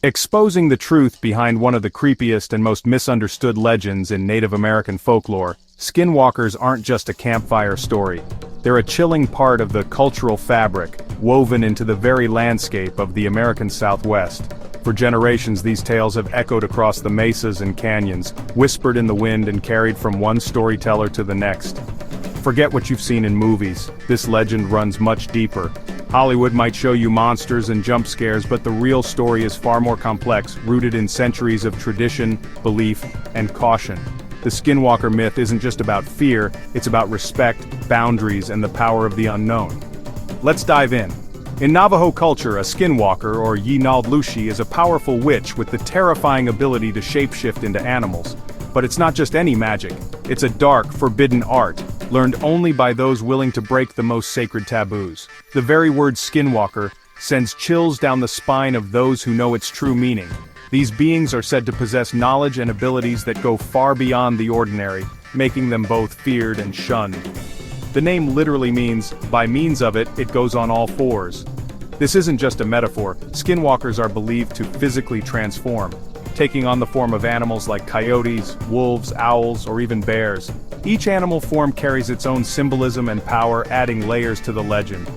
Exposing the truth behind one of the creepiest and most misunderstood legends in Native American folklore, Skinwalkers aren't just a campfire story. They're a chilling part of the cultural fabric, woven into the very landscape of the American Southwest. For generations these tales have echoed across the mesas and canyons, whispered in the wind and carried from one storyteller to the next. Forget what you've seen in movies, this legend runs much deeper. Hollywood might show you monsters and jump scares, but the real story is far more complex, rooted in centuries of tradition, belief, and caution. The Skinwalker myth isn't just about fear, it's about respect, boundaries, and the power of the unknown. Let's dive in. In Navajo culture, a Skinwalker, or Yinaldlushi, is a powerful witch with the terrifying ability to shapeshift into animals. But it's not just any magic, it's a dark, forbidden art, learned only by those willing to break the most sacred taboos. The very word Skinwalker sends chills down the spine of those who know its true meaning. These beings are said to possess knowledge and abilities that go far beyond the ordinary, making them both feared and shunned. The name literally means, by means of it, it goes on all fours. This isn't just a metaphor, Skinwalkers are believed to physically transform, taking on the form of animals like coyotes, wolves, owls, or even bears. Each animal form carries its own symbolism and power, adding layers to the legend.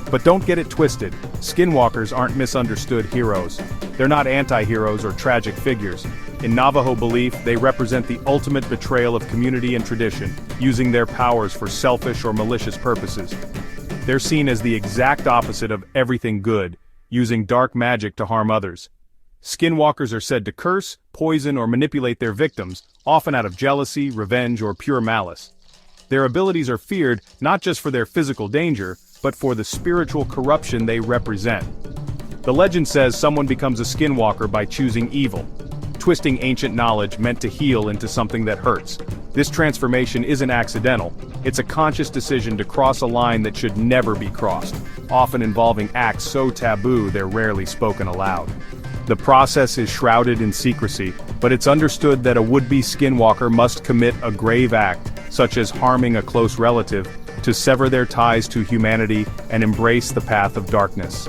But don't get it twisted, Skinwalkers aren't misunderstood heroes. They're not anti-heroes or tragic figures. In Navajo belief, they represent the ultimate betrayal of community and tradition, using their powers for selfish or malicious purposes. They're seen as the exact opposite of everything good, using dark magic to harm others. Skinwalkers are said to curse, poison, or manipulate their victims, often out of jealousy, revenge, or pure malice. Their abilities are feared not just for their physical danger, but for the spiritual corruption they represent. The legend says someone becomes a Skinwalker by choosing evil, twisting ancient knowledge meant to heal into something that hurts. This transformation isn't accidental, it's a conscious decision to cross a line that should never be crossed, often involving acts so taboo they're rarely spoken aloud. The process is shrouded in secrecy, but it's understood that a would-be Skinwalker must commit a grave act, such as harming a close relative, to sever their ties to humanity and embrace the path of darkness.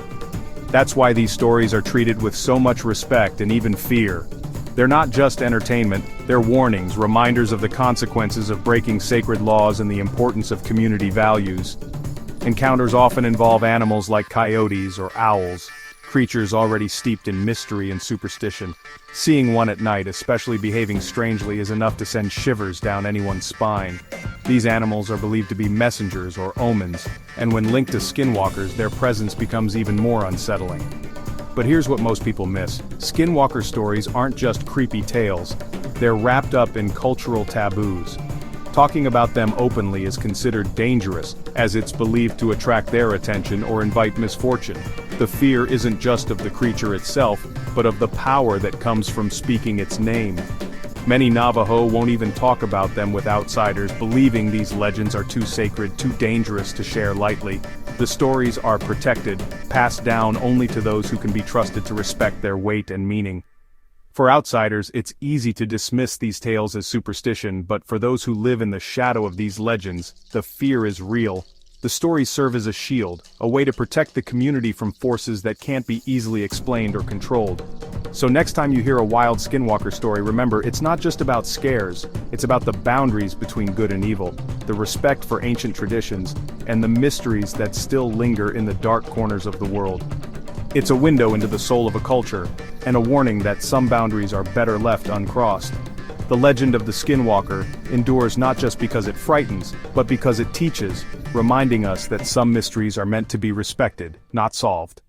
That's why these stories are treated with so much respect and even fear. They're not just entertainment, they're warnings, reminders of the consequences of breaking sacred laws and the importance of community values. Encounters often involve animals like coyotes or owls, creatures already steeped in mystery and superstition. Seeing one at night, especially behaving strangely, is enough to send shivers down anyone's spine. These animals are believed to be messengers or omens, and when linked to Skinwalkers, their presence becomes even more unsettling. But here's what most people miss. Skinwalker stories aren't just creepy tales, they're wrapped up in cultural taboos. Talking about them openly is considered dangerous, as it's believed to attract their attention or invite misfortune. The fear isn't just of the creature itself, but of the power that comes from speaking its name. Many Navajo won't even talk about them with outsiders, believing these legends are too sacred, too dangerous to share lightly. The stories are protected, passed down only to those who can be trusted to respect their weight and meaning. For outsiders, it's easy to dismiss these tales as superstition, but for those who live in the shadow of these legends, the fear is real. The stories serve as a shield, a way to protect the community from forces that can't be easily explained or controlled. So next time you hear a wild Skinwalker story, remember, it's not just about scares, it's about the boundaries between good and evil, the respect for ancient traditions, and the mysteries that still linger in the dark corners of the world. It's a window into the soul of a culture, and a warning that some boundaries are better left uncrossed. The legend of the Skinwalker endures not just because it frightens, but because it teaches, reminding us that some mysteries are meant to be respected, not solved.